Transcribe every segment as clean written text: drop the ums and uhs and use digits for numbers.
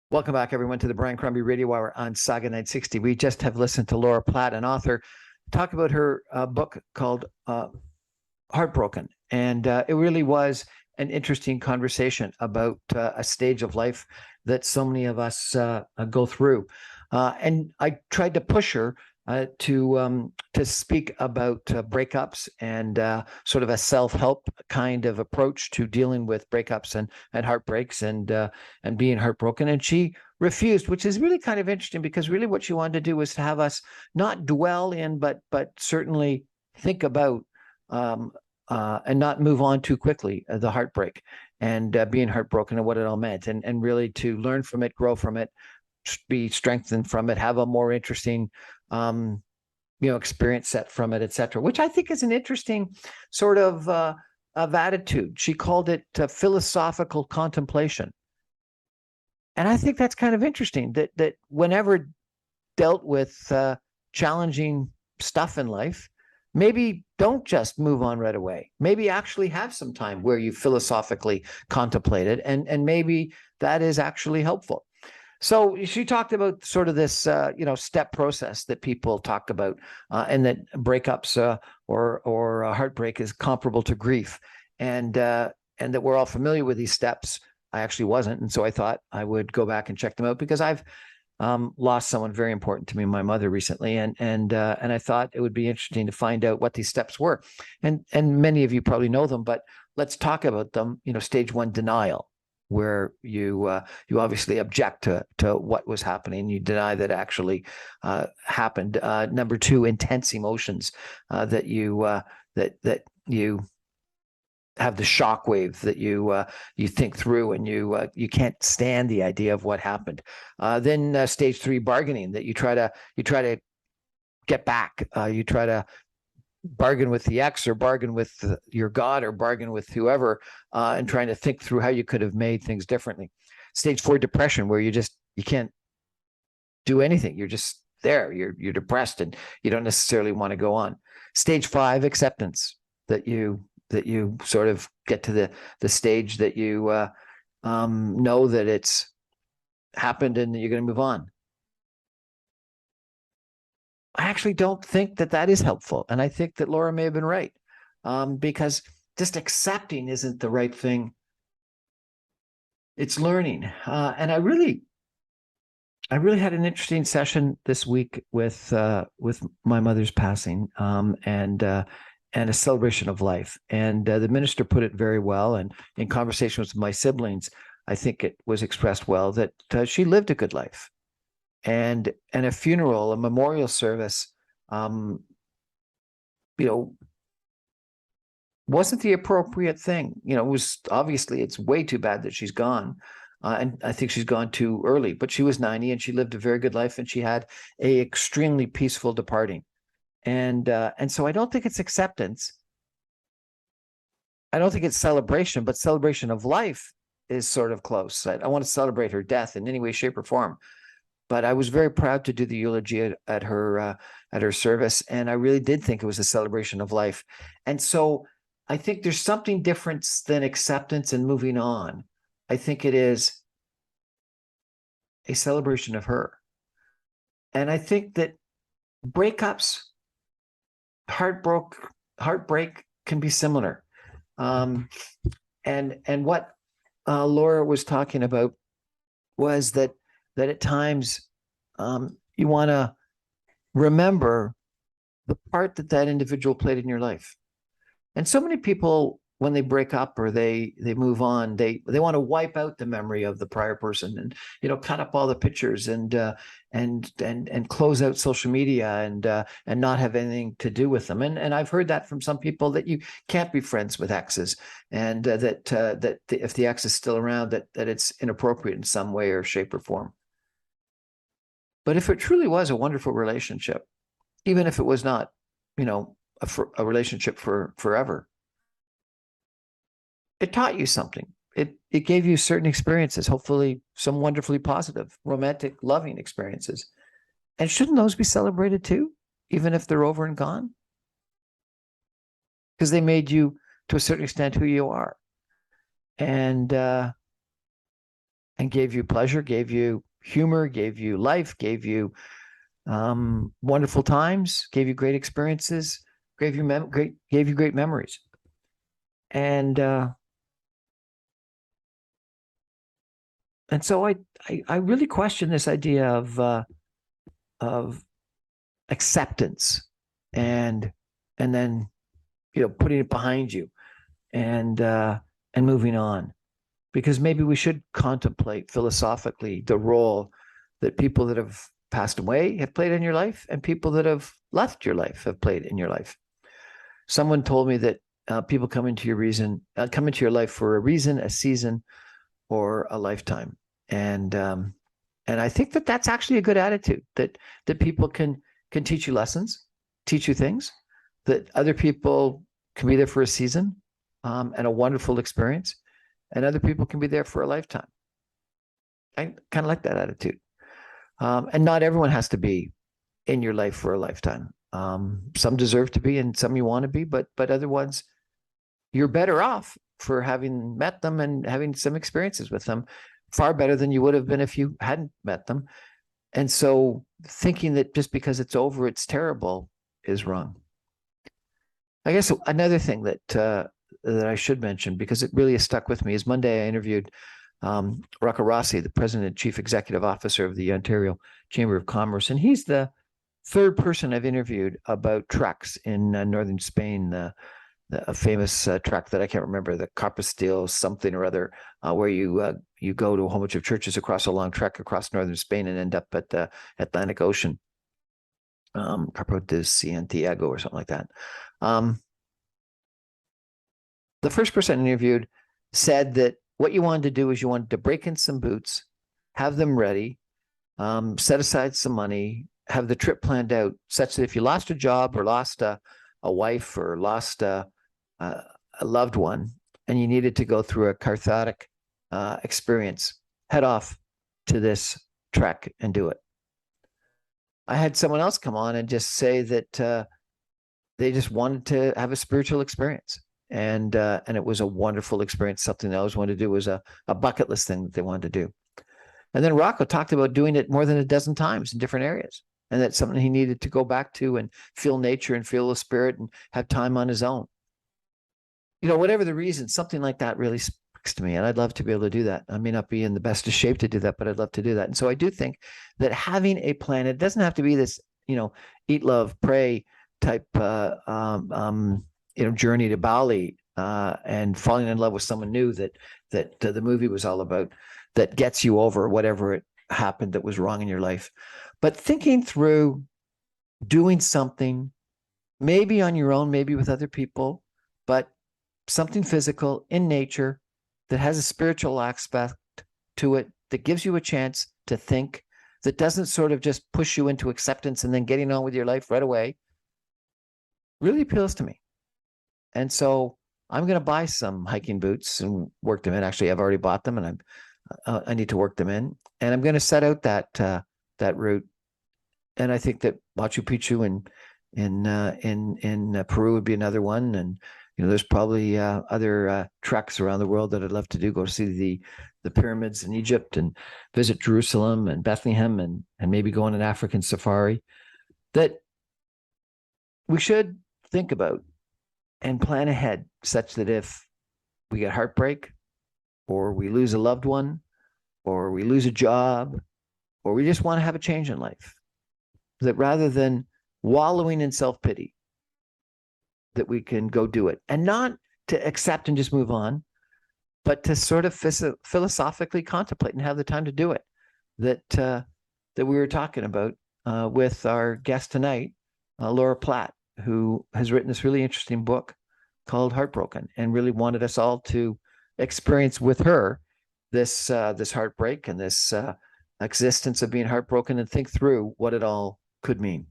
Welcome back, everyone, to the Brian Crombie Radio Hour on Saga 960. We just have listened to Laura Platt, an author, talk about her book called HeartBroken. And it really was an interesting conversation about a stage of life that so many of us go through. And I tried to push her to speak about breakups and sort of a self-help kind of approach to dealing with breakups and heartbreaks and being heartbroken. And she refused, which is really kind of interesting, because really what she wanted to do was to have us not dwell in, but certainly think about and not move on too quickly, the heartbreak and being heartbroken and what it all meant, and really to learn from it, grow from it, be strengthened from it, have a more interesting experience set from it, etc., which I think is an interesting sort of attitude. She called it philosophical contemplation. And I think that's kind of interesting, that whenever dealt with challenging stuff in life, maybe don't just move on right away. Maybe actually have some time where you philosophically contemplate it, and maybe that is actually helpful. So she talked about sort of this, step process that people talk about, and that breakups or heartbreak is comparable to grief, and that we're all familiar with these steps. I actually wasn't, and so I thought I would go back and check them out, because I've lost someone very important to me, my mother, recently, and I thought it would be interesting to find out what these steps were, and many of you probably know them, but let's talk about them. Stage one, denial, where you obviously object to what was happening. You deny that actually happened. Number two, intense emotions, that you have the shockwave, that you think through, and you can't stand the idea of what happened. Then stage three, bargaining, that you try to get back. You try to bargain with the ex, or bargain with your God, or bargain with whoever, and trying to think through how you could have made things differently. Stage four, depression, where you can't do anything. You're just there. You're depressed, and you don't necessarily want to go on. Stage five, acceptance, that you sort of get to the stage that you know that it's happened and you're going to move on. I actually don't think that is helpful. And I think that Laura may have been right, because just accepting isn't the right thing. It's learning. And I really had an interesting session this week with my mother's passing, and a celebration of life. And the minister put it very well. And in conversation with my siblings, I think it was expressed well, that she lived a good life. And a funeral, a memorial service, wasn't the appropriate thing. It was obviously, it's way too bad that she's gone. And I think she's gone too early, but she was 90 and she lived a very good life, and she had a extremely peaceful departing. And so I don't think it's acceptance. I don't think it's celebration, but celebration of life is sort of close. I want to celebrate her death in any way, shape, or form. But I was very proud to do the eulogy at her service, and I really did think it was a celebration of life. And so I think there's something different than acceptance and moving on. I think it is a celebration of her. And I think that breakups, heartbreak can be similar. And what Laura was talking about was that at times you want to remember the part that individual played in your life. And so many people, when they break up or they move on, they want to wipe out the memory of the prior person, and cut up all the pictures, and close out social media, and not have anything to do with them. And I've heard that from some people, that you can't be friends with exes, and that if the ex is still around, that it's inappropriate in some way or shape or form. But if it truly was a wonderful relationship, even if it was not, a relationship for forever, it taught you something. It gave you certain experiences, hopefully some wonderfully positive, romantic, loving experiences. And shouldn't those be celebrated too, even if they're over and gone? Because they made you, to a certain extent, who you are. And and gave you pleasure, gave you humor, gave you life, gave you wonderful times, gave you great experiences, gave you great memories. And so I really question this idea of acceptance and then putting it behind you and moving on, because maybe we should contemplate philosophically the role that people that have passed away have played in your life and people that have left your life have played in your life. Someone told me that people come into your life for a reason, a season, or a lifetime. And I think that that's actually a good attitude, that people can teach you lessons, teach you things, that other people can be there for a season and a wonderful experience, and other people can be there for a lifetime. I kind of like that attitude. And not everyone has to be in your life for a lifetime. Some deserve to be and some you want to be, but other ones, you're better off for having met them and having some experiences with them, far better than you would have been if you hadn't met them. And so thinking that just because it's over, it's terrible is wrong. I guess another thing that I should mention, because it really has stuck with me, is Monday I interviewed Rocco Rossi, the president and chief executive officer of the Ontario Chamber of Commerce. And he's the third person I've interviewed about treks in northern Spain, a famous trek that I can't remember, the Carpasteel something or other, where you go to a whole bunch of churches across a long trek across northern Spain and end up at the Atlantic Ocean, Carpo de Santiago or something like that. The first person interviewed said that what you wanted to do is you wanted to break in some boots, have them ready, set aside some money, have the trip planned out such that if you lost a job or lost a wife or lost a loved one and you needed to go through a cathartic experience, head off to this trek and do it. I had someone else come on and just say that they just wanted to have a spiritual experience. And it was a wonderful experience. Something they always wanted to do, was a bucket list thing that they wanted to do. And then Rocco talked about doing it more than a dozen times in different areas. And that's something he needed to go back to and feel nature and feel the spirit and have time on his own. Whatever the reason, something like that really speaks to me. And I'd love to be able to do that. I may not be in the best of shape to do that, but I'd love to do that. And so I do think that having a plan, it doesn't have to be this, eat, love, pray type journey to Bali and falling in love with someone new that the movie was all about, that gets you over whatever it happened that was wrong in your life. But thinking through doing something, maybe on your own, maybe with other people, but something physical in nature that has a spiritual aspect to it, that gives you a chance to think, that doesn't sort of just push you into acceptance and then getting on with your life right away, really appeals to me. And so I'm going to buy some hiking boots and work them in. Actually, I've already bought them, and I need to work them in. And I'm going to set out that route. And I think that Machu Picchu in Peru would be another one. And there's probably other treks around the world that I'd love to do. Go to see the pyramids in Egypt and visit Jerusalem and Bethlehem and maybe go on an African safari, that we should think about and plan ahead, such that if we get heartbreak, or we lose a loved one, or we lose a job, or we just want to have a change in life, that rather than wallowing in self-pity, that we can go do it, and not to accept and just move on, but to sort of philosophically contemplate and have the time to do it. That we were talking about with our guest tonight, Laura Platt, who has written this really interesting book called HeartBroken, and really wanted us all to experience with her this heartbreak and this existence of being heartbroken, and think through what it all could mean.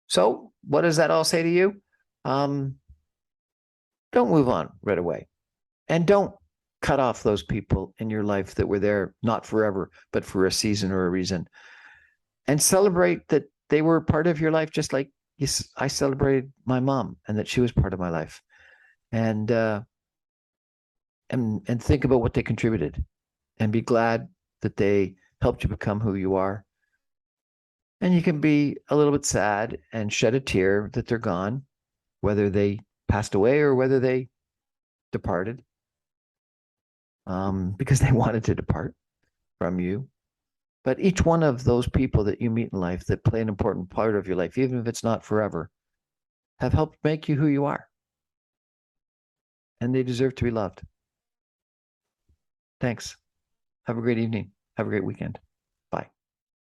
So what does that all say to you? Don't move on right away, and don't cut off those people in your life that were there, not forever, but for a season or a reason, and celebrate that they were part of your life, just like I celebrated my mom and that she was part of my life, and think about what they contributed, and be glad that they helped you become who you are. And you can be a little bit sad and shed a tear that they're gone, whether they passed away or whether they departed, because they wanted to depart from you. But each one of those people that you meet in life that play an important part of your life, even if it's not forever, have helped make you who you are. And they deserve to be loved. Thanks. Have a great evening. Have a great weekend.